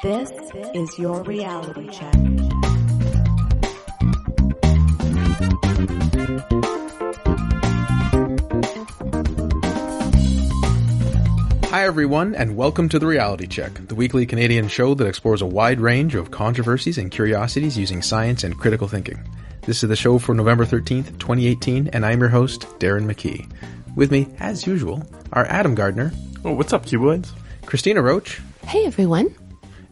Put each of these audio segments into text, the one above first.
This is your reality check. Hi everyone, and welcome to The Reality Check, the weekly Canadian show that explores a wide range of controversies and curiosities using science and critical thinking. This is the show for November 13th, 2018, and I'm your host, Darren McKee. With me, as usual, are Adam Gardner. Oh, what's up, Cuboids? Christina Roach. Hey, everyone.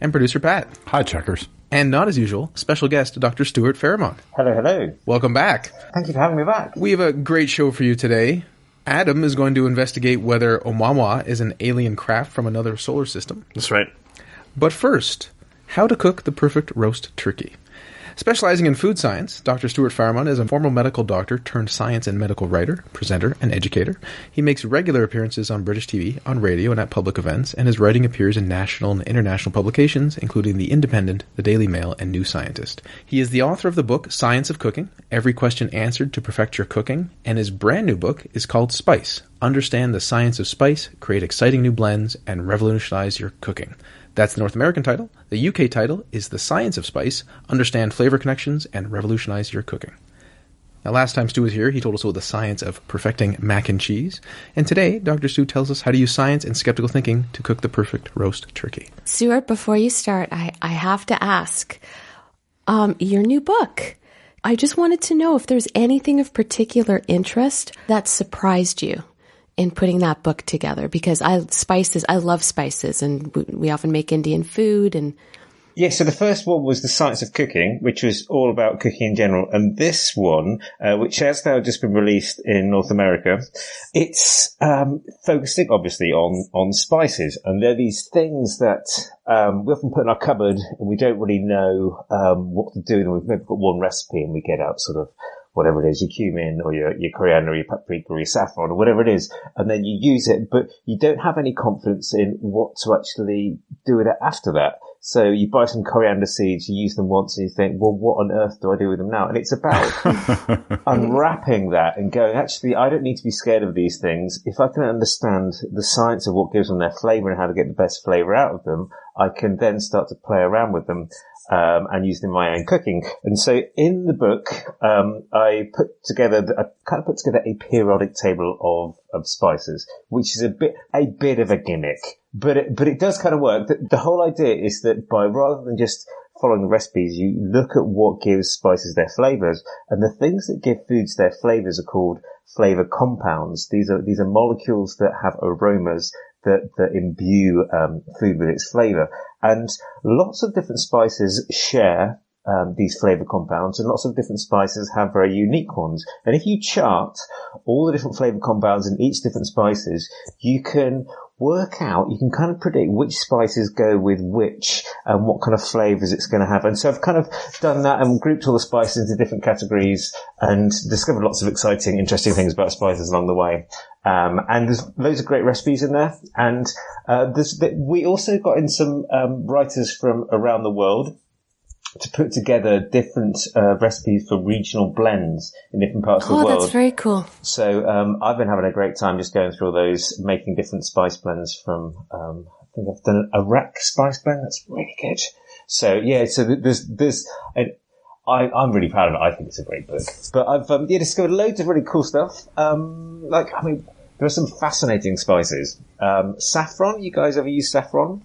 And producer Pat. Hi, Checkers. And not as usual, special guest, Dr. Stuart Farrimond. Hello, hello. Welcome back. Thank you for having me back. We have a great show for you today. Adam is going to investigate whether Oumuamua is an alien craft from another solar system. That's right. But first, how to cook the perfect roast turkey. Specializing in food science, Dr. Stuart Farrimond is a former medical doctor turned science and medical writer, presenter, and educator. He makes regular appearances on British TV, on radio, and at public events, and his writing appears in national and international publications, including The Independent, The Daily Mail, and New Scientist. He is the author of the book Science of Cooking, Every Question Answered to Perfect Your Cooking, and his brand new book is called Spice, Understand the Science of Spice, Create Exciting New Blends, and Revolutionize Your Cooking. That's the North American title. The UK title is The Science of Spice, Understand Flavor Connections, and Revolutionize Your Cooking. Now, last time Stu was here, he told us about the science of perfecting mac and cheese. And today, Dr. Stu tells us how to use science and skeptical thinking to cook the perfect roast turkey. Stuart, before you start, I have to ask, your new book. I just wanted to know if there's anything of particular interest that surprised you in putting that book together, because I love spices, and we often make Indian food. And yeah, so the first one was The Science of Cooking, which was all about cooking in general. And this one, which has now just been released in North America, it's focusing obviously on spices. And they're these things that we often put in our cupboard and we don't really know what to do. And we've maybe got one recipe and we get out sort of whatever it is, your cumin or your coriander or your paprika or your saffron or whatever it is, and then you use it, but you don't have any confidence in what to actually do with it after that. So you buy some coriander seeds, you use them once, and you think, well, what on earth do I do with them now? And it's about unwrapping that and going, actually, I don't need to be scared of these things. If I can understand the science of what gives them their flavor and how to get the best flavor out of them, I can then start to play around with them and use them in my own cooking. And so in the book, I kind of put together a periodic table of spices, which is a bit of a gimmick, but it does kind of work. The whole idea is that rather than just following the recipes, you look at what gives spices their flavors, and the things that give foods their flavors are called flavor compounds. These are molecules that have aromas that imbue food with its flavor. And lots of different spices share these flavor compounds, and lots of different spices have very unique ones. And if you chart all the different flavor compounds in each different spices, you can kind of predict which spices go with which and what kind of flavors it's going to have. And so I've kind of done that and grouped all the spices into different categories and discovered lots of exciting, interesting things about spices along the way. And there's loads of great recipes in there. And we also got in some writers from around the world to put together different recipes for regional blends in different parts of the world. Oh, that's very cool. So I've been having a great time just going through all those, making different spice blends from, I think I've done an Iraq spice blend. That's really good. So yeah, so I'm really proud of it. I think it's a great book. But I've discovered loads of really cool stuff. There are some fascinating spices. Saffron, you guys ever use saffron?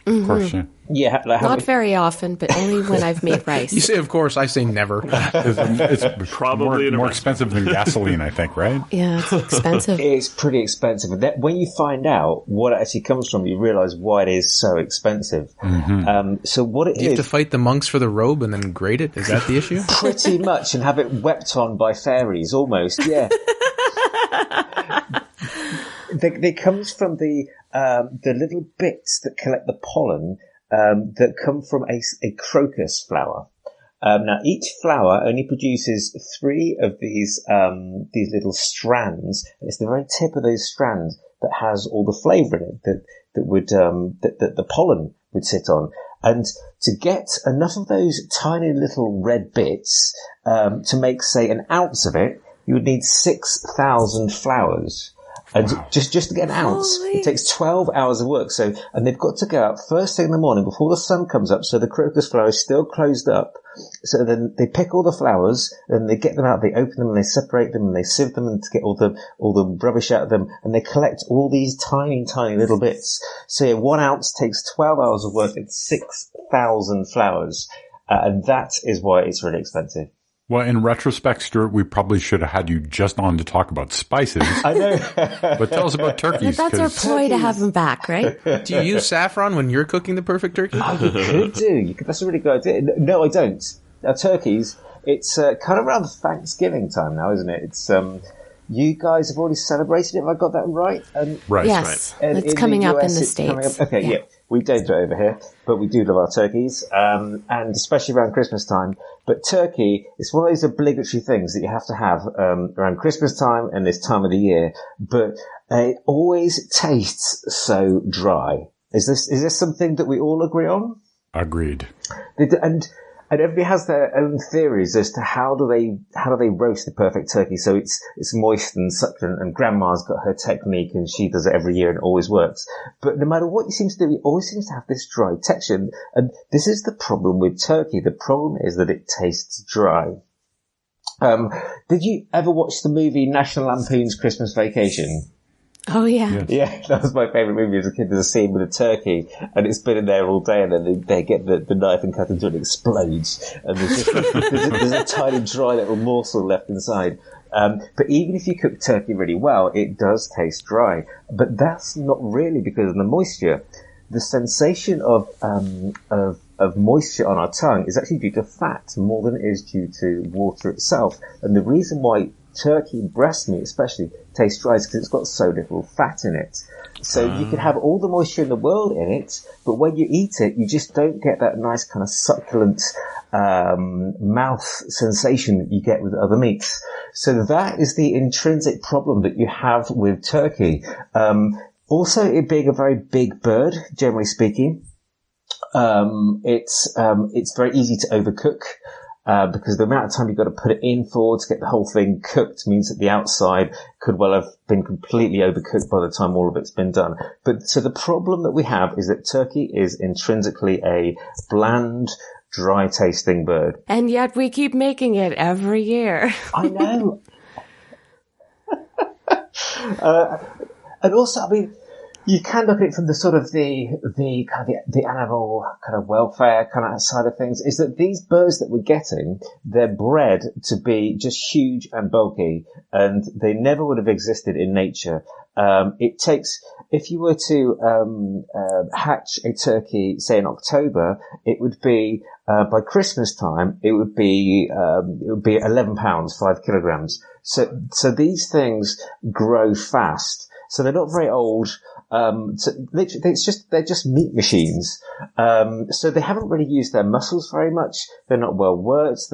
Mm-hmm. Of course, yeah. Yeah, not very often, but only when I've made rice. You say, of course, I say never. It's probably more expensive than gasoline, I think, right? Yeah, it's expensive. It's pretty expensive. And when you find out what it actually comes from, you realize why it is so expensive. Mm-hmm. So what it is... You have to fight the monks for the robe and then grade it? Is that the issue? Pretty much, and have it wept on by fairies, almost, yeah. They comes from the little bits that collect the pollen that come from a crocus flower. Now, each flower only produces 3 of these little strands. And it's the very tip of those strands that has all the flavour in it that the pollen would sit on. And to get enough of those tiny little red bits to make, say, an ounce of it, you would need 6,000 flowers. And just to get an ounce, it takes 12 hours of work. So, and they've got to go out first thing in the morning before the sun comes up. So the crocus flower is still closed up. So then they pick all the flowers and they get them out, they open them and they separate them and they sieve them and to get all the rubbish out of them. And they collect all these tiny, tiny little bits. So yeah, 1 ounce takes 12 hours of work and 6,000 flowers. And that is why it's really expensive. Well, in retrospect, Stuart, we probably should have had you just on to talk about spices. I know. But tell us about turkeys. That's our ploy to have him back, right? Do you use saffron when you're cooking the perfect turkey? Oh, you could do. That's a really good idea. No, I don't. Now, turkeys, it's kind of around Thanksgiving time now, isn't it? It's you guys have already celebrated it. Have I got that right? Right. Yes. And It's coming up in the States. Okay, yeah. We don't do it over here, but we do love our turkeys, and especially around Christmas time. But turkey is one of those obligatory things that you have to have around Christmas time and this time of the year. But it always tastes so dry. Is this something that we all agree on? Agreed. And everybody has their own theories as to how do they roast the perfect turkey so it's moist and succulent, and Grandma's got her technique and she does it every year and it always works. But no matter what you seem to do, it always seems to have this dry texture. And this is the problem with turkey. The problem is that it tastes dry. Did you ever watch the movie National Lampoon's Christmas Vacation? Oh, yeah. Yeah, that was my favourite movie as a kid. There's a scene with a turkey, and it's been in there all day, and then they get the knife and cut into it, and it explodes, and there's a tiny dry little morsel left inside. But even if you cook turkey really well, it does taste dry. But that's not really because of the moisture. The sensation of moisture on our tongue is actually due to fat more than it is due to water itself. And the reason why turkey breast meat especially tastes dry is because it's got so little fat in it. So you can have all the moisture in the world in it, but when you eat it, you just don't get that nice kind of succulent mouth sensation that you get with other meats. So that is the intrinsic problem that you have with turkey. Also, it being a very big bird, generally speaking, it's very easy to overcook. Because the amount of time you've got to put it in for to get the whole thing cooked means that the outside could well have been completely overcooked by the time all of it's been done. But so the problem that we have is that turkey is intrinsically a bland, dry tasting bird. And yet we keep making it every year. I know. And also, I mean, you can look at it from the sort of the animal kind of welfare kind of side of things, is that these birds that we're getting, they're bred to be just huge and bulky, and they never would have existed in nature. It takes, if you were to hatch a turkey, say in October, it would be by Christmas time, it would be 11 pounds, 5 kilograms. So these things grow fast. So they're not very old. So literally, they're just meat machines. So they haven't really used their muscles very much. They're not well worked.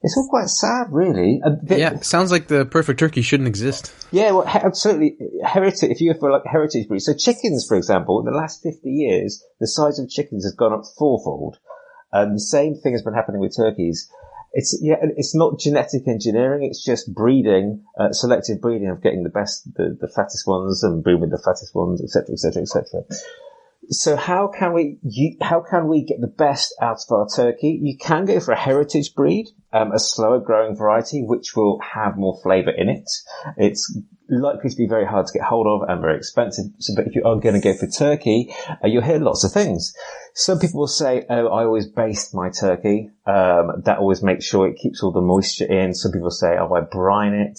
It's all quite sad, really. Yeah, sounds like the perfect turkey shouldn't exist. Yeah, well, absolutely. Heritage, if you go for like heritage breeds. So chickens, for example, in the last 50 years, the size of chickens has gone up fourfold. And the same thing has been happening with turkeys. It's not genetic engineering. It's just breeding, selective breeding of getting the fattest ones and breeding with the fattest ones, etc., etc., etc. So how can we get the best out of our turkey? You can go for a heritage breed, a slower growing variety, which will have more flavour in it. It's likely to be very hard to get hold of and very expensive. So, but if you are going to go for turkey, you'll hear lots of things. Some people will say, "Oh, I always baste my turkey. That always makes sure it keeps all the moisture in." Some people say, "Oh, I brine it."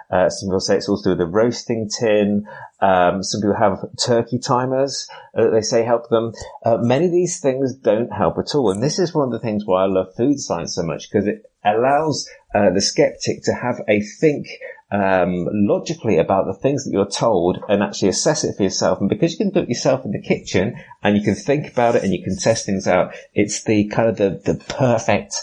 Some people say it's also with a roasting tin. Some people have turkey timers that they say help them. Many of these things don't help at all. And this is one of the things why I love food science so much, because it allows the skeptic to have a think logically about the things that you're told and actually assess it for yourself. And because you can do it yourself in the kitchen and you can think about it and you can test things out, it's the kind of the perfect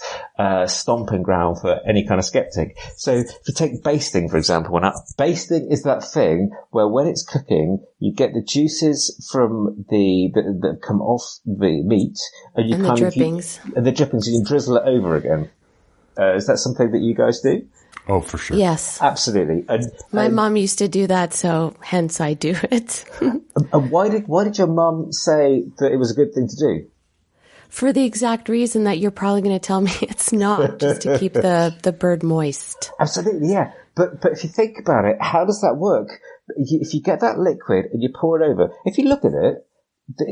stomping ground for any kind of skeptic. So if you take basting, for example, basting is that thing where when it's cooking, you get the juices from that come off the meat and the drippings. And the drippings, and you drizzle it over again. Is that something that you guys do? Oh, for sure. Yes. Absolutely. And My mom used to do that, so hence I do it. and why did your mum say that it was a good thing to do? For the exact reason that you're probably going to tell me it's not, just to keep the bird moist. Absolutely, yeah. But if you think about it, how does that work? If you get that liquid and you pour it over, if you look at it,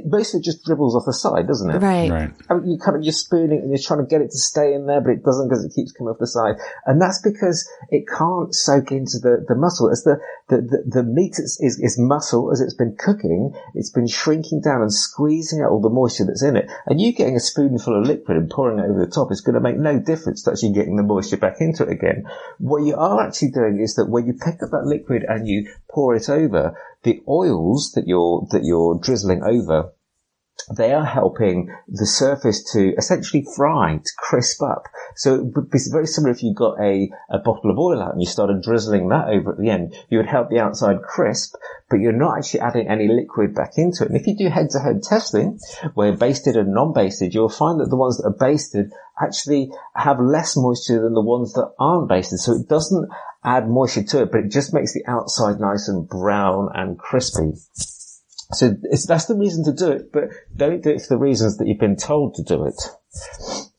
most of it just dribbles off the side, doesn't it? Right. I mean, you're spooning and you're trying to get it to stay in there, but it doesn't because it keeps coming off the side. And that's because it can't soak into the muscle. As the meat is muscle, as it's been cooking, it's been shrinking down and squeezing out all the moisture that's in it. And you getting a spoonful of liquid and pouring it over the top is going to make no difference to actually getting the moisture back into it again. What you are actually doing is that when you pick up that liquid and you pour it over, the oils that you're drizzling over, they are helping the surface to essentially fry, to crisp up. So it would be very similar if you got a bottle of oil out and you started drizzling that over at the end. You would help the outside crisp, but you're not actually adding any liquid back into it. And if you do head-to-head testing, where basted and non-basted, you'll find that the ones that are basted actually have less moisture than the ones that aren't basted. So it doesn't add moisture to it, but it just makes the outside nice and brown and crispy. So that's the reason to do it, but don't do it for the reasons that you've been told to do it.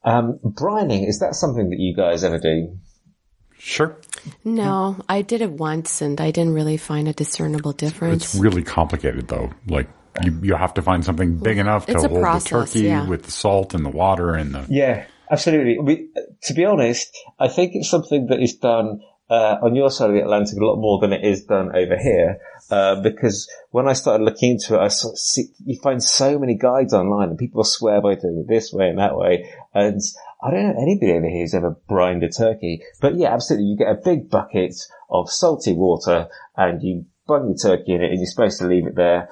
Brining, is that something that you guys ever do? Sure. No, I did it once and I didn't really find a discernible difference. It's really complicated, though. Like, you have to find something big enough to hold the turkey with the salt and the water and the... Yeah, absolutely. To be honest, I think it's something that is done on your side of the Atlantic a lot more than it is done over here, because when I started looking into it, you find so many guides online and people swear by doing it this way and that way, and I don't know anybody over here who's ever brined a turkey. But yeah, absolutely, you get a big bucket of salty water and you brine your turkey in it and you're supposed to leave it there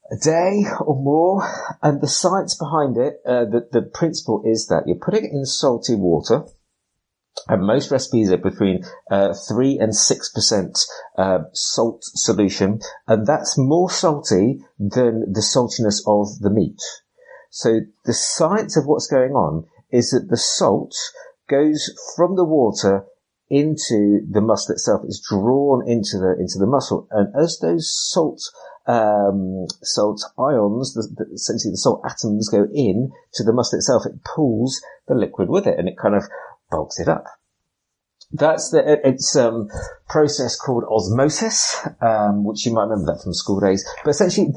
a day or more, and the science behind it, the principle is that you're putting it in salty water. And most recipes are between 3 and 6% salt solution, and that's more salty than the saltiness of the meat. So the science of what's going on is that the salt goes from the water into the muscle itself. It's drawn into the muscle, and as those salt ions, essentially the salt atoms, go in to the muscle itself, it pulls the liquid with it, and it kind of bulks it up. That's it's process called osmosis, which you might remember that from school days. But essentially,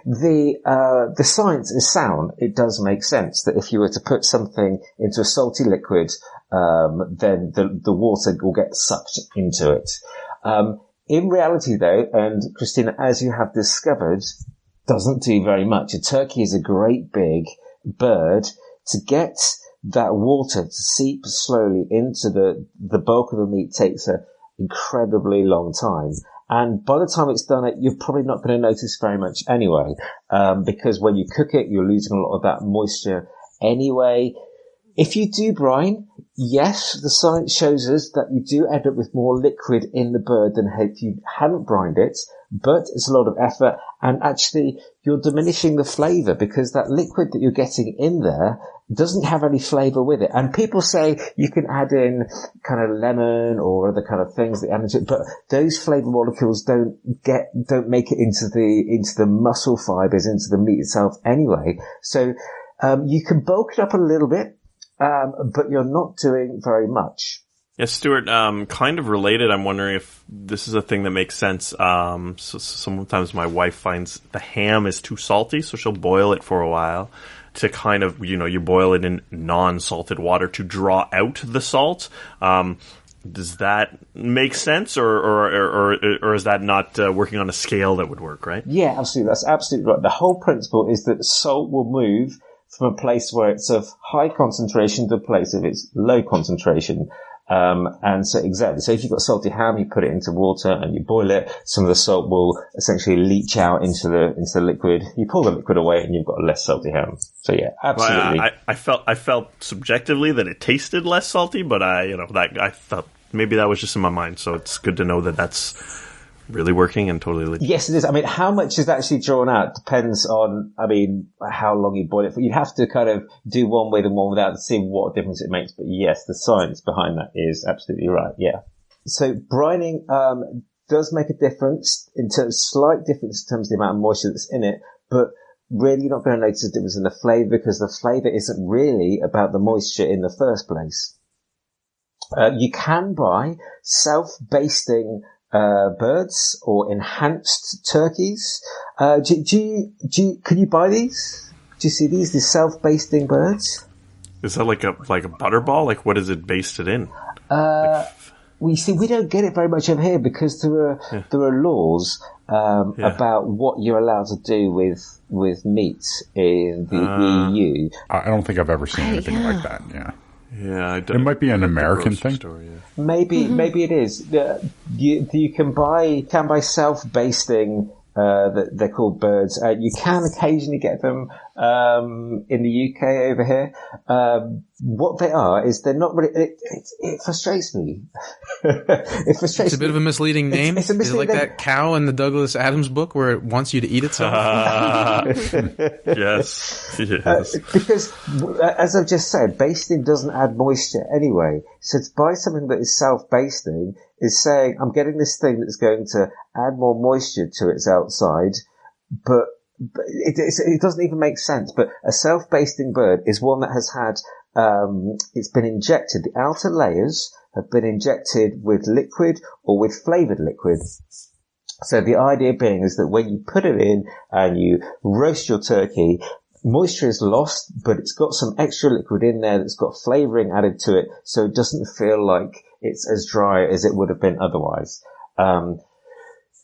the science is sound. It does make sense that if you were to put something into a salty liquid, then the water will get sucked into it. In reality, though, and Christina, as you have discovered, doesn't do very much. A turkey is a great big bird. To get that water to seep slowly into the bulk of the meat takes an incredibly long time. And by the time it's done, you're probably not going to notice very much anyway, because when you cook it, you're losing a lot of that moisture anyway. If you do brine, yes, the science shows us that you do end up with more liquid in the bird than if you hadn't brined it, but it's a lot of effort, and actually you're diminishing the flavour because that liquid that you're getting in there doesn't have any flavour with it. And people say you can add in kind of lemon or other kind of things that add into it, but those flavour molecules don't make it into the muscle fibres, into the meat itself anyway. So you can bulk it up a little bit, but you're not doing very much. Yes, Stuart, kind of related. I'm wondering if this is a thing that makes sense. So sometimes my wife finds the ham is too salty, so she'll boil it for a while to kind of, you boil it in non-salted water to draw out the salt. Does that make sense, or is that not working on a scale that would work, right? Yeah, absolutely. That's absolutely right. The whole principle is that salt will move from a place where it's of high concentration to a place of its low concentration. And so exactly. So if you've got salty ham, you put it into water and you boil it. Some of the salt will essentially leach out into the liquid. You pull the liquid away and you've got a less salty ham. So yeah, absolutely. Well, I felt subjectively that it tasted less salty, but I thought maybe that was just in my mind. So it's good to know that that's really working and totally legit. Yes, it is. I mean, how much is actually drawn out depends on, how long you boil it for. You'd have to kind of do one with and one without to see what difference it makes. But yes, the science behind that is absolutely right. Yeah. So brining does make a difference slight difference in terms of the amount of moisture that's in it, but really you're not going to notice a difference in the flavour because the flavour isn't really about the moisture in the first place. You can buy self-basting birds or enhanced turkeys. Can you buy these? Do you see these self-basting birds? Is that like a butterball? Like what is it basted in? We don't get it very much over here because there are laws about what you're allowed to do with meat in the EU. I don't think I've ever seen anything like that. Yeah. Yeah, it might be an American thing. Store, yeah. Maybe it is. You can buy self-basting. They're called birds. You can occasionally get them in the UK over here. What they are is they're not really. It frustrates me. It's a bit of a misleading name. Is it like that cow in the Douglas Adams book where it wants you to eat itself? Yes. Because, as I've just said, basting doesn't add moisture anyway. So to buy something that is self-basting is saying, I'm getting this thing that's going to add more moisture to its outside, but it doesn't even make sense. But a self-basting bird is one that has had, it's been injected, the outer layers have been injected with liquid or with flavoured liquid. So the idea being is that when you put it in and you roast your turkey, moisture is lost, but it's got some extra liquid in there that's got flavouring added to it, so it doesn't feel like it's as dry as it would have been otherwise.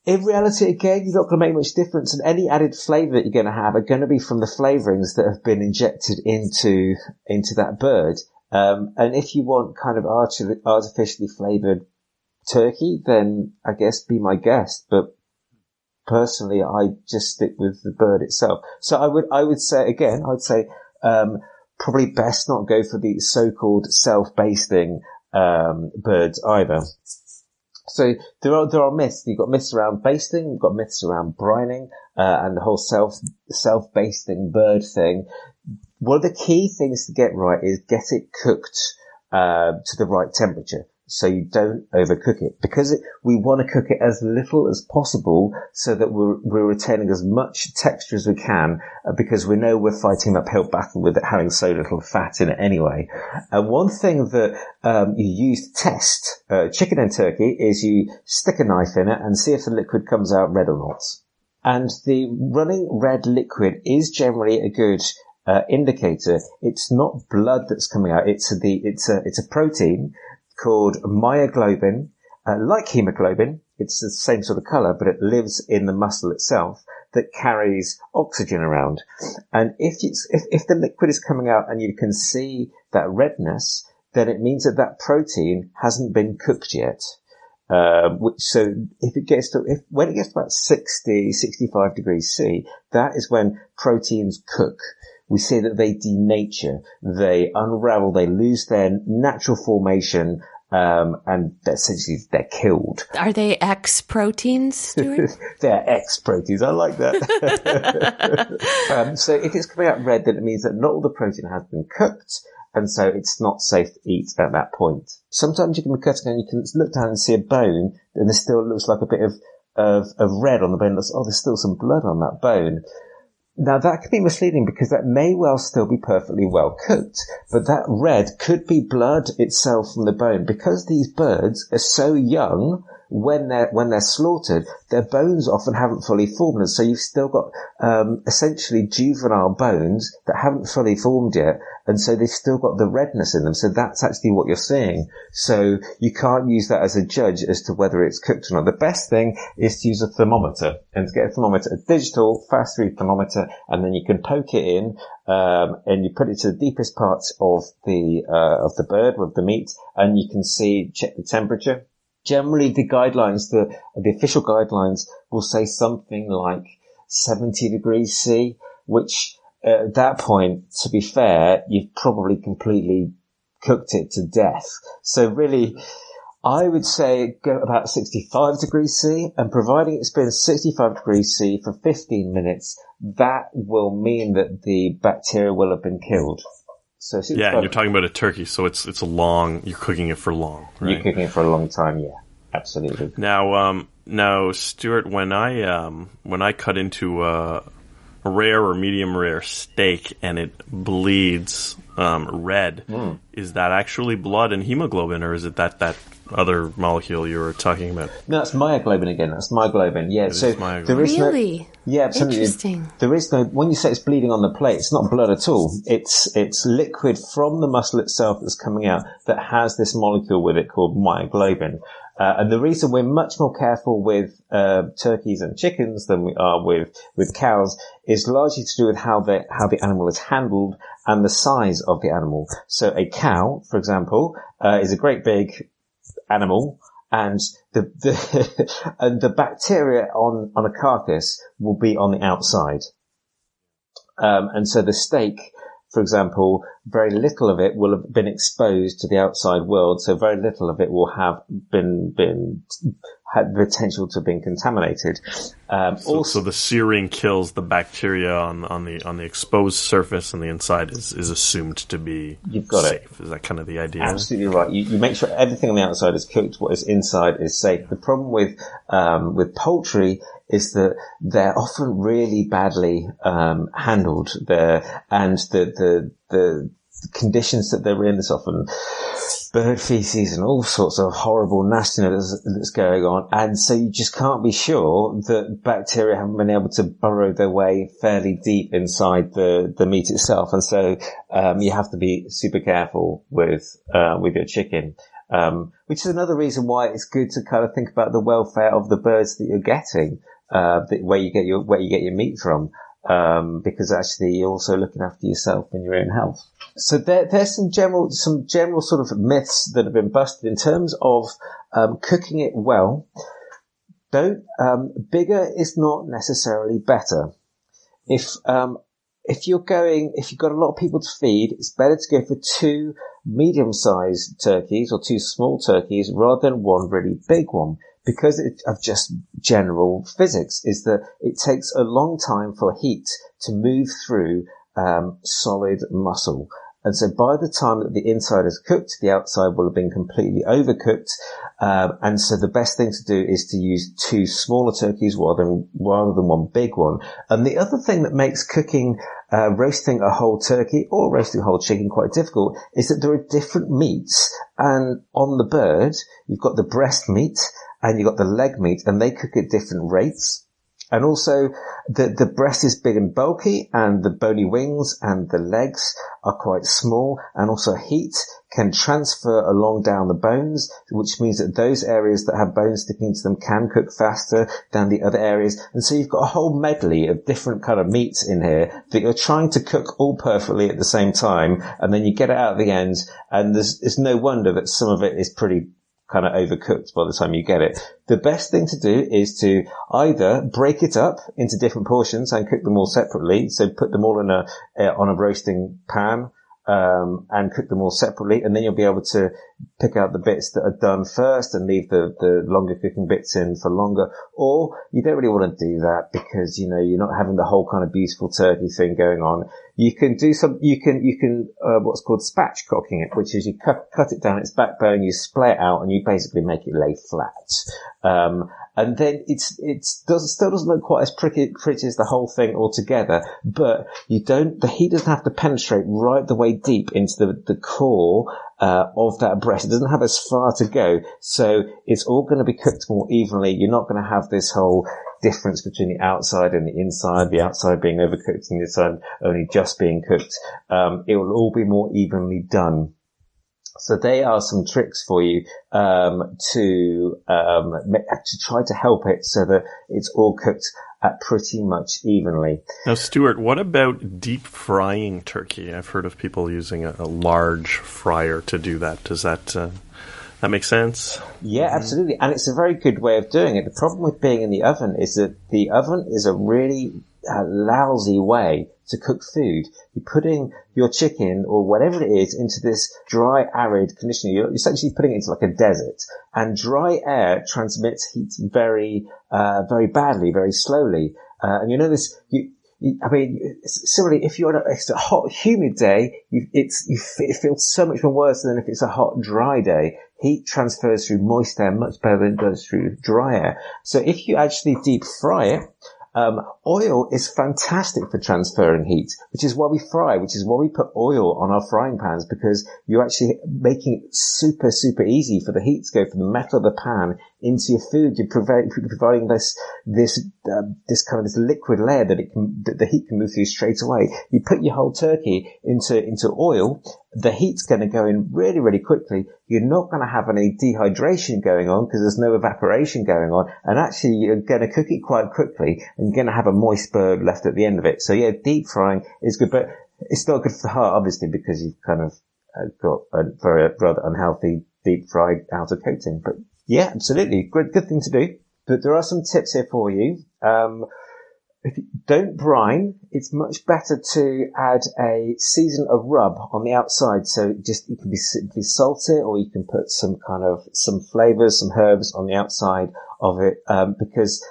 In reality, again, you're not going to make much difference, and any added flavour that you're going to have are going to be from the flavourings that have been injected into that bird. And if you want kind of artificially flavoured turkey, then I guess be my guest. But personally, I just stick with the bird itself. So I would say again, probably best not go for the so-called self-basting birds either. So there are myths. You've got myths around basting, you've got myths around brining, and the whole self-basting bird thing. One of the key things to get right is get it cooked to the right temperature, so you don't overcook it. Because we want to cook it as little as possible, so that we're retaining as much texture as we can, because we know we're fighting an uphill battle with it having so little fat in it anyway. And one thing that you use to test chicken and turkey is you stick a knife in it and see if the liquid comes out red or not. And the running red liquid is generally a good indicator. It's not blood that's coming out. It's a protein called myoglobin, like hemoglobin. It's the same sort of color, but it lives in the muscle itself that carries oxygen around. And if the liquid is coming out and you can see that redness, then it means that protein hasn't been cooked yet. So when it gets to about 60, 65 degrees C, that is when proteins cook. We see that they denature, they unravel, they lose their natural formation, and essentially they're killed. Are they X proteins, Stuart? They're X proteins. I like that. So if it's coming out red, then it means that not all the protein has been cooked, and so it's not safe to eat at that point. Sometimes you can be cutting and you can look down and see a bone, and there still looks like a bit of red on the bone. There's still some blood on that bone. Now that could be misleading because that may well still be perfectly well cooked, but that red could be blood itself from the bone. Because these birds are so young, when they're slaughtered, their bones often haven't fully formed, and so you've still got essentially juvenile bones that haven't fully formed yet, and so they've still got the redness in them. So that's actually what you're seeing. So you can't use that as a judge as to whether it's cooked or not. The best thing is to use a thermometer, and to get a thermometer, a digital fast read thermometer, and then you can poke it in, and you put it to the deepest parts of the bird, of the meat, and you can check the temperature. Generally, the guidelines, the official guidelines will say something like 70 degrees C, which at that point, to be fair, you've probably completely cooked it to death. So really, I would say go about 65 degrees C, and providing it's been 65 degrees C for 15 minutes, that will mean that the bacteria will have been killed. So yeah, and you're talking about a turkey, so it's a long. You're cooking it for long, right? You're cooking it for a long time, yeah. Absolutely. Now, Stuart, when I cut into a rare or medium rare steak and it bleeds red, is that actually blood and hemoglobin, or is it that other molecule you were talking about? No, that's myoglobin again. That's myoglobin. Yeah. So there is really? Yeah, absolutely. Interesting. There is no, when you say it's bleeding on the plate, it's not blood at all. It's liquid from the muscle itself that's coming out that has this molecule with it called myoglobin. And the reason we're much more careful with turkeys and chickens than we are with cows is largely to do with how the animal is handled and the size of the animal. So a cow, for example, is a great big animal, and the bacteria on a carcass will be on the outside. And so the steak, for example, very little of it will have been exposed to the outside world, so very little of it will have had the potential to have been contaminated. So the searing kills the bacteria on the exposed surface, and the inside is assumed to be safe. Is that kind of the idea? Absolutely right. You make sure everything on the outside is cooked, what is inside is safe. The problem with poultry is that they're often really badly handled there, and the conditions that they're in, there's often bird feces and all sorts of horrible nastiness that's going on, and so you just can't be sure that bacteria haven't been able to burrow their way fairly deep inside the meat itself, and so you have to be super careful with your chicken. Which is another reason why it's good to kind of think about the welfare of the birds that you're getting, where you get your meat from, because actually you're also looking after yourself and your own health. So there's some general sort of myths that have been busted in terms of cooking it well. Bigger is not necessarily better. If you've got a lot of people to feed, it's better to go for 2 medium-sized turkeys or 2 small turkeys rather than 1 really big one, because of just general physics, is that it takes a long time for heat to move through solid muscle. And so by the time that the inside is cooked, the outside will have been completely overcooked. And so the best thing to do is to use 2 smaller turkeys rather than 1 big one. And the other thing that makes cooking, roasting a whole turkey or roasting a whole chicken quite difficult is that there are different meats. And on the bird, you've got the breast meat and you've got the leg meat, and they cook at different rates. And also, the breast is big and bulky, and the bony wings and the legs are quite small, and also heat can transfer along down the bones, which means that those areas that have bones sticking to them can cook faster than the other areas. And so you've got a whole medley of different kind of meats in here that you're trying to cook all perfectly at the same time, and then you get it out at the end, and there's no wonder that some of it is pretty kind of overcooked by the time you get it. The best thing to do is to either break it up into different portions and cook them all separately. So put them all on a roasting pan, and cook them all separately, and then you'll be able to pick out the bits that are done first and leave the longer cooking bits in for longer. Or you don't really want to do that because, you're not having the whole kind of beautiful turkey thing going on. You can do what's called spatchcocking it, which is you cut it down its backbone, you splay it out, and you basically make it lay flat. And then it still doesn't look quite as pretty as the whole thing altogether, but the heat doesn't have to penetrate right the way deep into the core of that breast. It doesn't have as far to go, so it's all going to be cooked more evenly. You're not going to have this whole difference between the outside and the inside, the outside being overcooked and the inside only just being cooked. It will all be more evenly done. So they are some tricks for you to try to help it so that it's all cooked at pretty much evenly. Now, Stuart, what about deep frying turkey? I've heard of people using a large fryer to do that. Does that make sense? Yeah, absolutely. And it's a very good way of doing it. The problem with being in the oven is that the oven is a really lousy way to cook food. You're putting your chicken or whatever it is into this dry, arid condition. You're essentially putting it into like a desert, and dry air transmits heat very, very badly, very slowly. And this, I mean, similarly, if you're on it's a hot, humid day, it feels so much more worse than if it's a hot, dry day. Heat transfers through moist air much better than it does through dry air. So if you actually deep fry it, oil is fantastic for transferring heat, which is why we fry, which is why we put oil on our frying pans, because you're actually making it super, super easy for the heat to go from the metal of the pan into your food. You're providing this liquid layer that the heat can move through straight away. You put your whole turkey into oil, the heat's going to go in really, really quickly. You're not going to have any dehydration going on because there's no evaporation going on. And actually, you're going to cook it quite quickly and you're going to have a moist bird left at the end of it. So yeah, deep frying is good, but it's not good for the heart, obviously, because you've kind of got a very rather unhealthy deep fried outer coating. But yeah, absolutely. Good thing to do. But there are some tips here for you. If you don't brine, it's much better to add a season of rub on the outside. So it can be simply salted, or you can put some flavors, some herbs on the outside of it, because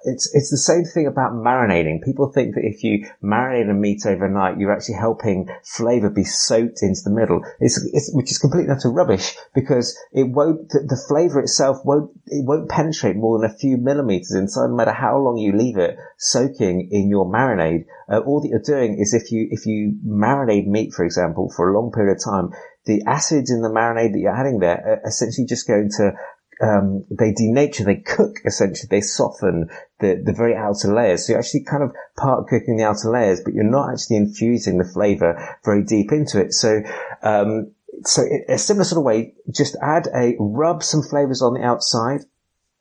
it's the same thing about marinating. People think that if you marinate a meat overnight, you're actually helping flavor be soaked into the middle. Which is completely utter rubbish, because the flavor itself won't penetrate more than a few millimeters inside, no matter how long you leave it soaking in your marinade. All that you're doing is if you marinate meat, for example, for a long period of time, the acids in the marinade that you're adding there are essentially just going to they denature, they cook, essentially, they soften the very outer layers. So you're actually kind of part cooking the outer layers, but you're not actually infusing the flavor very deep into it. So in a similar sort of way, just rub some flavors on the outside.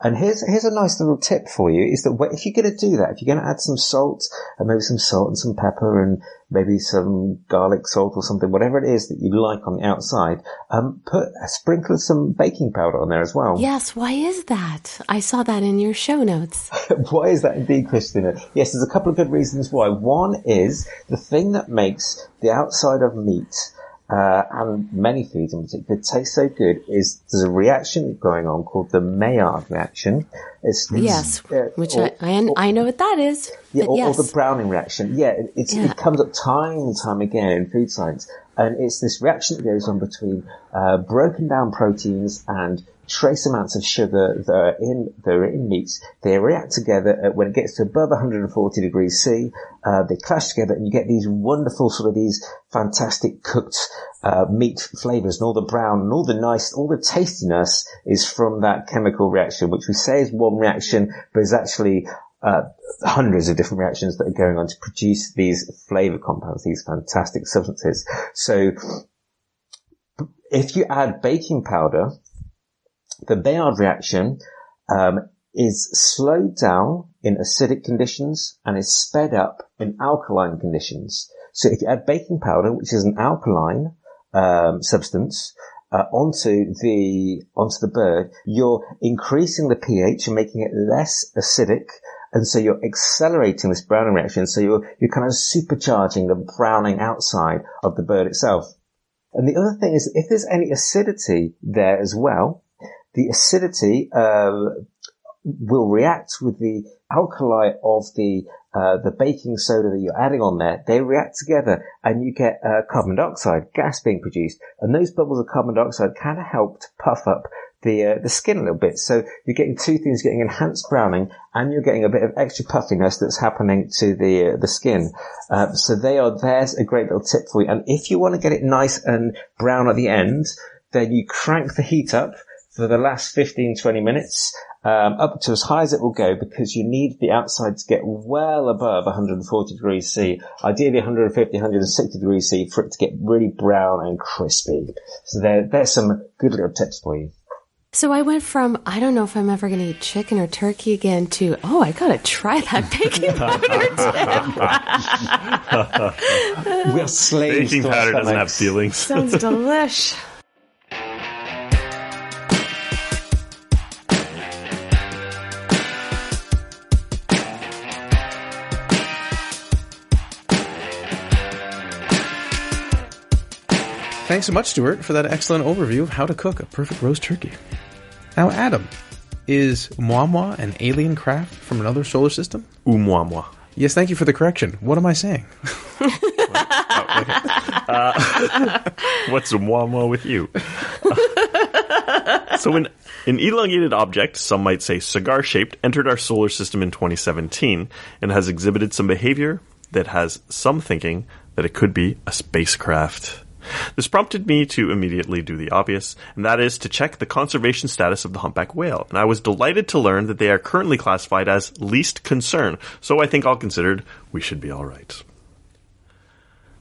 And here's a nice little tip for you, is that if you're going to do that, if you're going to add some salt, and maybe some salt and some pepper and maybe some garlic salt or something, whatever it is that you like on the outside, put a sprinkle of some baking powder on there as well. Yes, why is that? I saw that in your show notes. Why is that indeed, Christina? Yes, there's a couple of good reasons why. One is the thing that makes the outside of meat and many foods in particular taste so good is there's a reaction going on called the Maillard reaction. I know what that is. Yeah, or the browning reaction. Yeah, it comes up time and time again in food science, and it's this reaction that goes on between broken down proteins and trace amounts of sugar that are in meats. They react together when it gets to above 140 degrees C. They clash together, and you get these wonderful these fantastic cooked meat flavors, and all the brown and all the tastiness is from that chemical reaction, which we say is one reaction, but is actually hundreds of different reactions that are going on to produce these flavor compounds, these fantastic substances. So if you add baking powder, the Maillard reaction is slowed down in acidic conditions and is sped up in alkaline conditions. So if you add baking powder, which is an alkaline substance, onto the bird, you're increasing the pH and making it less acidic. And so you're accelerating this browning reaction. So you're kind of supercharging the browning outside of the bird itself. And the other thing is, if there's any acidity there as well, the acidity will react with the alkali of the baking soda that you're adding on there. They react together, and you get carbon dioxide gas being produced. And those bubbles of carbon dioxide kind of help to puff up the skin a little bit. So you're getting two things: you're getting enhanced browning, and you're getting a bit of extra puffiness that's happening to the skin. So there's a great little tip for you. And if you want to get it nice and brown at the end, then you crank the heat up for the last 15-20 minutes, up to as high as it will go, because you need the outside to get well above 140 degrees C, ideally 150, 160 degrees C, for it to get really brown and crispy. So there's some good little tips for you. So I went from, I don't know if I'm ever going to eat chicken or turkey again, to, I got to try that baking powder tip. We're slaves. Baking powder doesn't have feelings. Sounds delish. Thanks so much, Stuart, for that excellent overview of how to cook a perfect roast turkey. Now, Adam, is Oumuamua an alien craft from another solar system? Oumuamua. Yes, thank you for the correction. What am I saying? What's Oumuamua with you? So an elongated object, some might say cigar-shaped, entered our solar system in 2017 and has exhibited some behavior that has some thinking that it could be a spacecraft. This prompted me to immediately do the obvious, and that is to check the conservation status of the humpback whale. And I was delighted to learn that they are currently classified as least concern, so I think all considered, we should be alright.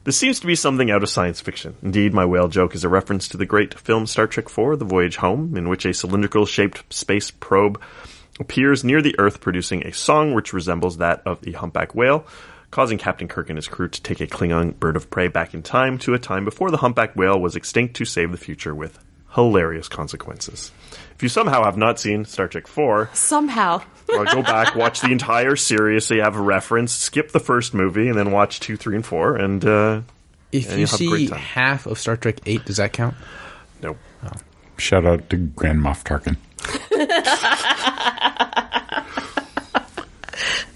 This seems to be something out of science fiction. Indeed, my whale joke is a reference to the great film Star Trek IV, The Voyage Home, in which a cylindrical-shaped space probe appears near the Earth producing a song which resembles that of the humpback whale, causing Captain Kirk and his crew to take a Klingon bird of prey back in time to a time before the humpback whale was extinct to save the future with hilarious consequences. If you somehow have not seen Star Trek IV... Somehow. Well, go back, watch the entire series so you have a reference, skip the first movie, and then watch 2, 3, and 4, and if you see half of Star Trek 8, does that count? Nope. Oh. Shout out to Grand Moff Tarkin.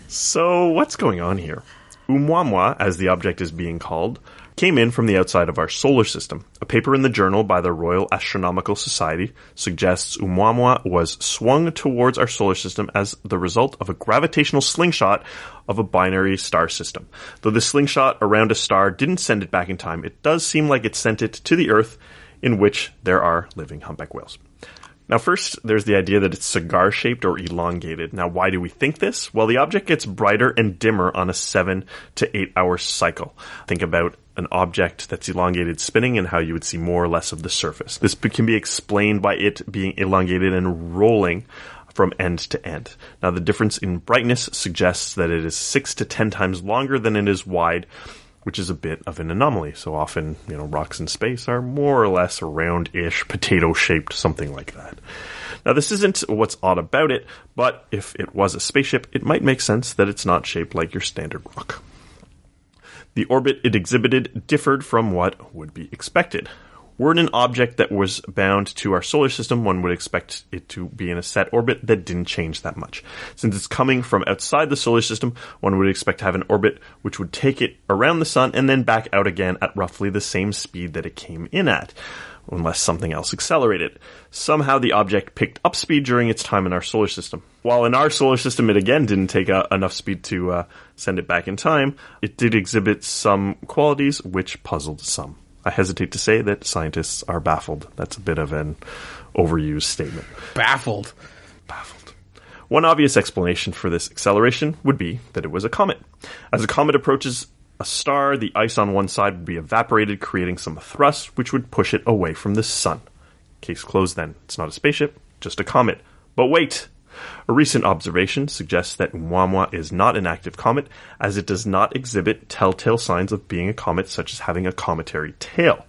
So, what's going on here? Oumuamua, as the object is being called, came in from the outside of our solar system. A paper in the journal by the Royal Astronomical Society suggests Oumuamua was swung towards our solar system as the result of a gravitational slingshot of a binary star system. Though the slingshot around a star didn't send it back in time, it does seem like it sent it to the Earth, in which there are living humpback whales. Now first, there's the idea that it's cigar-shaped or elongated. Now why do we think this? Well, the object gets brighter and dimmer on a 7 to 8 hour cycle. Think about an object that's elongated spinning and how you would see more or less of the surface. This can be explained by it being elongated and rolling from end to end. Now the difference in brightness suggests that it is 6 to 10 times longer than it is wide, which is a bit of an anomaly. So often, rocks in space are more or less round-ish, potato-shaped, something like that. Now, this isn't what's odd about it, but if it was a spaceship, it might make sense that it's not shaped like your standard rock. The orbit it exhibited differed from what would be expected. Were it an object that was bound to our solar system, one would expect it to be in a set orbit that didn't change that much. Since it's coming from outside the solar system, one would expect to have an orbit which would take it around the sun and then back out again at roughly the same speed that it came in at, unless something else accelerated. Somehow the object picked up speed during its time in our solar system. While in our solar system it again didn't take enough speed to send it back in time, it did exhibit some qualities which puzzled some. I hesitate to say that scientists are baffled. That's a bit of an overused statement. Baffled. One obvious explanation for this acceleration would be that it was a comet. As a comet approaches a star, the ice on one side would be evaporated, creating some thrust, which would push it away from the sun. Case closed then. It's not a spaceship, just a comet. But wait! A recent observation suggests that Oumuamua is not an active comet, as it does not exhibit telltale signs of being a comet, such as having a cometary tail.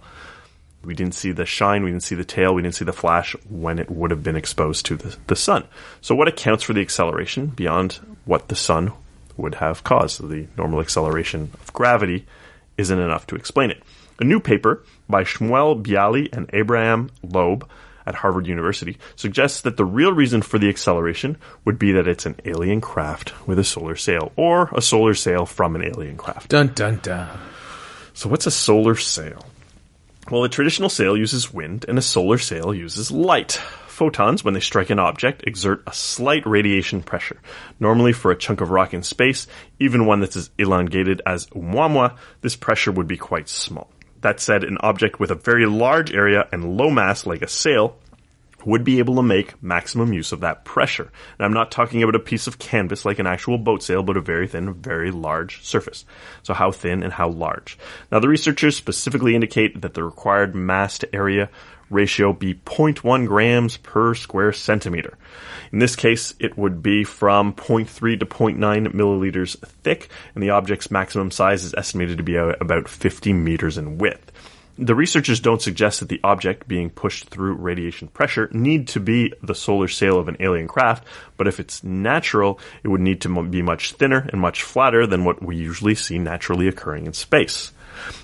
We didn't see the shine, we didn't see the tail, we didn't see the flash when it would have been exposed to the sun. So what accounts for the acceleration beyond what the sun would have caused? So the normal acceleration of gravity isn't enough to explain it. A new paper by Shmuel Bialy and Abraham Loeb at Harvard University suggests that the real reason for the acceleration would be that it's an alien craft with a solar sail, or a solar sail from an alien craft. Dun dun dun. So what's a solar sail? Well, a traditional sail uses wind, and a solar sail uses light. Photons, when they strike an object, exert a slight radiation pressure. Normally, for a chunk of rock in space, even one that's as elongated as Oumuamua, this pressure would be quite small. That said, an object with a very large area and low mass, like a sail, would be able to make maximum use of that pressure. And I'm not talking about a piece of canvas like an actual boat sail, but a very thin, very large surface. So how thin and how large? Now, the researchers specifically indicate that the required mass to area ratio be 0.1 grams per square centimeter. In this case, it would be from 0.3 to 0.9 milliliters thick, and the object's maximum size is estimated to be about 50 meters in width. The researchers don't suggest that the object being pushed through radiation pressure need to be the solar sail of an alien craft, but if it's natural, it would need to be much thinner and much flatter than what we usually see naturally occurring in space.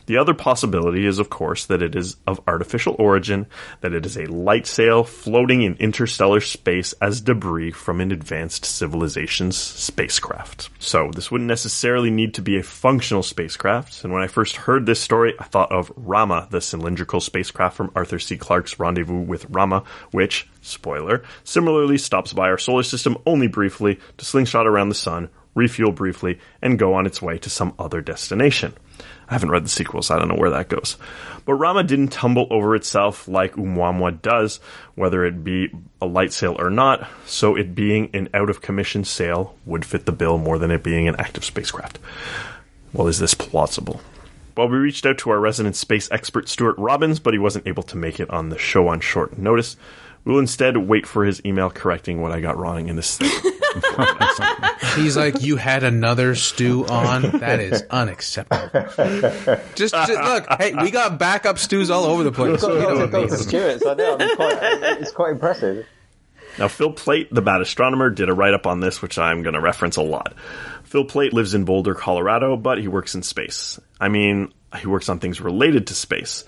The other possibility is, of course, that it is of artificial origin, that it is a light sail floating in interstellar space as debris from an advanced civilization's spacecraft. So this wouldn't necessarily need to be a functional spacecraft, and when I first heard this story, I thought of Rama, the cylindrical spacecraft from Arthur C. Clarke's Rendezvous with Rama, which, spoiler, similarly stops by our solar system only briefly to slingshot around the sun, refuel briefly, and go on its way to some other destination. I haven't read the sequel, so I don't know where that goes. But Rama didn't tumble over itself like Oumuamua does, whether it be a light sail or not, so it being an out-of-commission sail would fit the bill more than it being an active spacecraft. Well, is this plausible? Well, we reached out to our resident space expert, Stuart Robbins, but he wasn't able to make it on the show on short notice. We'll instead wait for his email correcting what I got wrong in this thing. He's like, you had another stew on? That is unacceptable. Just look, hey, we got backup stews all over the place. Stuart, so I know, it's quite impressive. Now, Phil Plait, the bad astronomer, did a write-up on this, which I'm going to reference a lot. Phil Plait lives in Boulder, Colorado, but he works in space. I mean, he works on things related to space.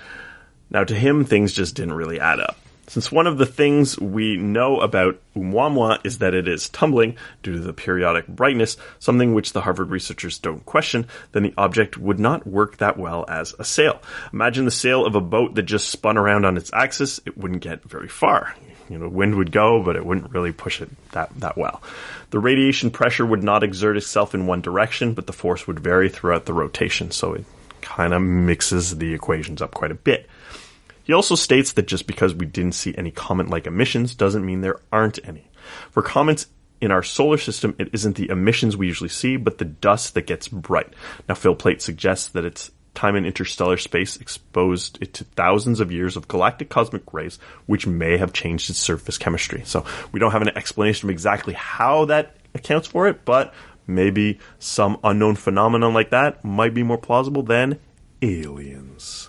Now, to him, things just didn't really add up. Since one of the things we know about Oumuamua is that it is tumbling due to the periodic brightness, something which the Harvard researchers don't question, then the object would not work that well as a sail. Imagine the sail of a boat that just spun around on its axis. It wouldn't get very far. Wind would go, but it wouldn't really push it that well. The radiation pressure would not exert itself in one direction, but the force would vary throughout the rotation, so it kind of mixes the equations up quite a bit. He also states that just because we didn't see any comet-like emissions doesn't mean there aren't any. For comets in our solar system, it isn't the emissions we usually see, but the dust that gets bright. Now, Phil Plait suggests that its time in interstellar space exposed it to thousands of years of galactic cosmic rays, which may have changed its surface chemistry. So we don't have an explanation of exactly how that accounts for it, but maybe some unknown phenomenon like that might be more plausible than aliens.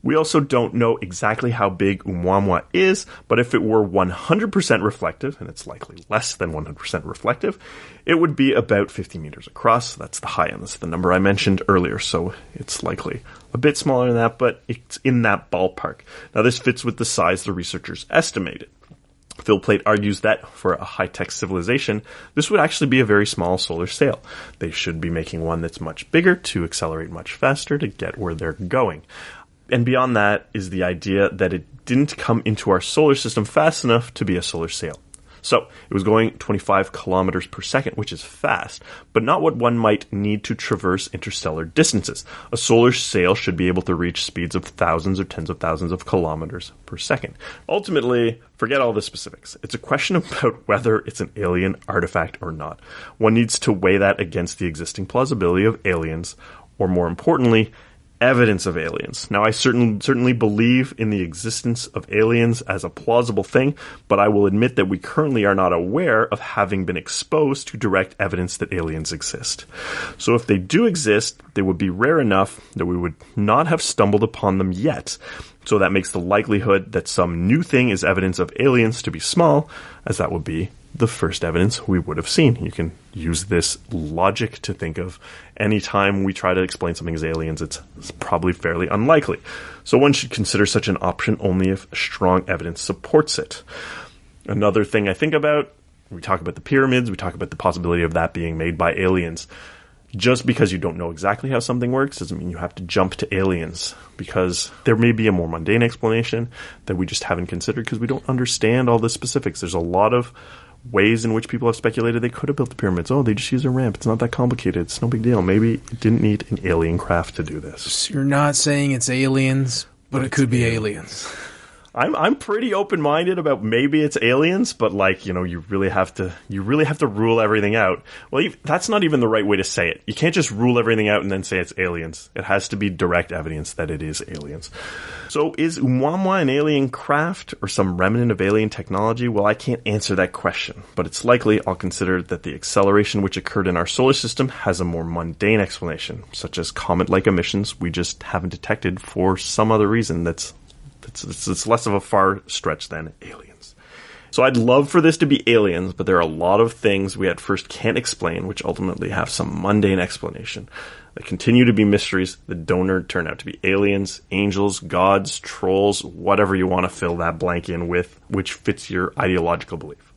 We also don't know exactly how big Oumuamua is, but if it were 100% reflective, and it's likely less than 100% reflective, it would be about 50 meters across. That's the high end. That's the number I mentioned earlier, so it's likely a bit smaller than that, but it's in that ballpark. Now, this fits with the size the researchers estimated. Phil Plait argues that for a high-tech civilization, this would actually be a very small solar sail. They should be making one that's much bigger to accelerate much faster to get where they're going. And beyond that is the idea that it didn't come into our solar system fast enough to be a solar sail. So it was going 25 kilometers per second, which is fast, but not what one might need to traverse interstellar distances. A solar sail should be able to reach speeds of thousands or tens of thousands of kilometers per second. Ultimately, forget all the specifics. It's a question about whether it's an alien artifact or not. One needs to weigh that against the existing plausibility of aliens, or more importantly, evidence of aliens. Now, I certainly believe in the existence of aliens as a plausible thing, but I will admit that we currently are not aware of having been exposed to direct evidence that aliens exist. So if they do exist, they would be rare enough that we would not have stumbled upon them yet. So that makes the likelihood that some new thing is evidence of aliens to be small, as that would be the first evidence we would have seen. You can use this logic to think of any time we try to explain something as aliens, it's probably fairly unlikely. So one should consider such an option only if strong evidence supports it. Another thing I think about, we talk about the pyramids, we talk about the possibility of that being made by aliens. Just because you don't know exactly how something works doesn't mean you have to jump to aliens, because there may be a more mundane explanation that we just haven't considered because we don't understand all the specifics. There's a lot of ways in which people have speculated they could have built the pyramids. Oh, they just use a ramp. It's not that complicated. It's no big deal. Maybe it didn't need an alien craft to do this. So you're not saying it's aliens, but it could be aliens. I'm pretty open-minded about maybe it's aliens, but you really have to rule everything out. Well, that's not even the right way to say it. You can't just rule everything out and then say it's aliens. It has to be direct evidence that it is aliens. So is Oumuamua an alien craft or some remnant of alien technology? Well, I can't answer that question, but it's likely I'll consider that the acceleration which occurred in our solar system has a more mundane explanation, such as comet-like emissions we just haven't detected for some other reason it's less of a far stretch than aliens. So I'd love for this to be aliens, but there are a lot of things we at first can't explain, which ultimately have some mundane explanation. That continue to be mysteries that don't turn out to be aliens, angels, gods, trolls, whatever you want to fill that blank in with, which fits your ideological belief.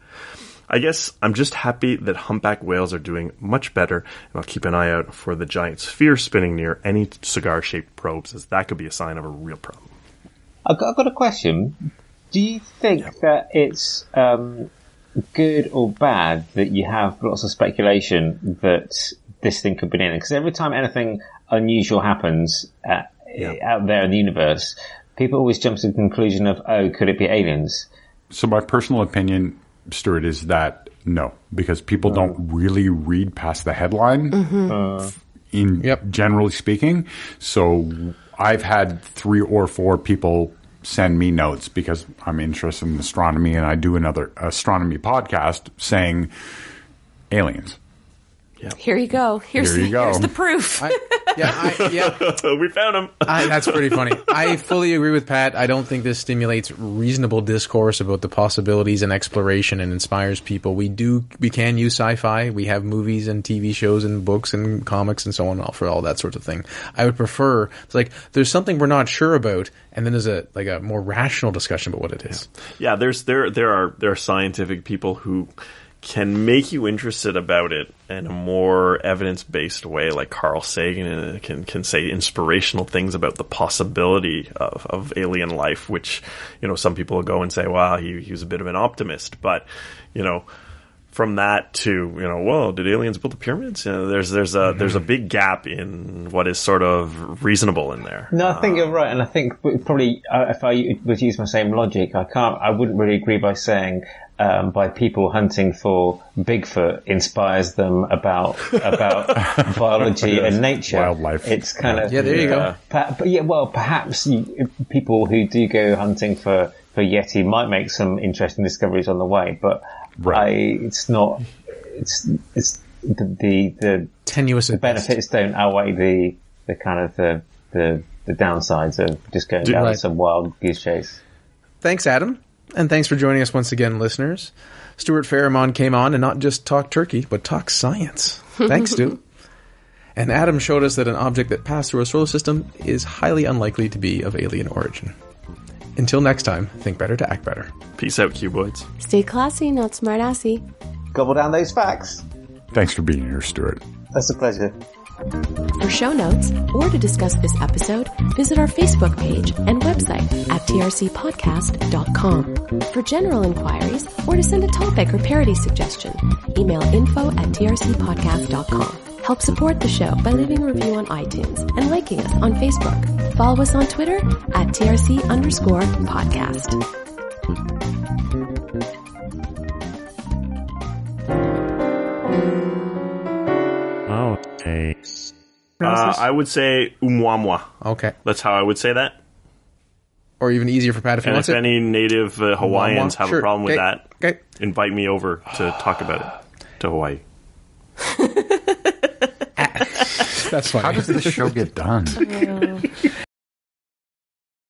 I guess I'm just happy that humpback whales are doing much better, and I'll keep an eye out for the giant sphere spinning near any cigar-shaped probes, as that could be a sign of a real problem. I've got a question. Do you think that it's good or bad that you have lots of speculation that this thing could be in? Because every time anything unusual happens out there in the universe, people always jump to the conclusion of, oh, could it be aliens? So my personal opinion, Stuart, is that no, because people don't really read past the headline, generally speaking. So I've had 3 or 4 people send me notes because I'm interested in astronomy, and I do another astronomy podcast saying aliens. Yep. Here you go. Here's the proof. We found him. That's pretty funny. I fully agree with Pat. I don't think this stimulates reasonable discourse about the possibilities and exploration and inspires people. We can use sci-fi. We have movies and TV shows and books and comics and so on for all that sort of thing. I would prefer, it's like, there's something we're not sure about, and then there's a more rational discussion about what it is. Yeah, there are scientific people who can make you interested about it in a more evidence-based way, like Carl Sagan can say inspirational things about the possibility of alien life, which, some people will go and say, wow, he was a bit of an optimist. But, from that to, well, did aliens build the pyramids? There's a big gap in what is sort of reasonable in there. No, I think you're right. And I think probably if I was using my same logic, I wouldn't really agree by saying by people hunting for Bigfoot inspires them about biology and nature. Wildlife. It's kind of... Yeah, there you go. Perhaps people who do go hunting for Yeti might make some interesting discoveries on the way, but it's the tenuous. The benefits don't outweigh the kind of the downsides of just going down some wild goose chase. Thanks, Adam. And thanks for joining us once again, listeners. Stuart Farrimond came on and not just talk turkey, but talk science. Thanks, Stu. And Adam showed us that an object that passed through our solar system is highly unlikely to be of alien origin. Until next time, think better to act better. Peace out, cuboids. Stay classy, not smartassy. Gobble down those facts. Thanks for being here, Stuart. That's a pleasure. For show notes or to discuss this episode, visit our Facebook page and website at trcpodcast.com. For general inquiries or to send a topic or parody suggestion, email info@trcpodcast.com. Help support the show by leaving a review on iTunes and liking us on Facebook. Follow us on Twitter at TRC_podcast. Okay. I would say umwamwa. Okay. That's how I would say that. Or even easier for Pat if he wants it. And if any native Hawaiians have a problem with that, okay, invite me over to talk about it to Hawaii. That's funny. How does this show get done?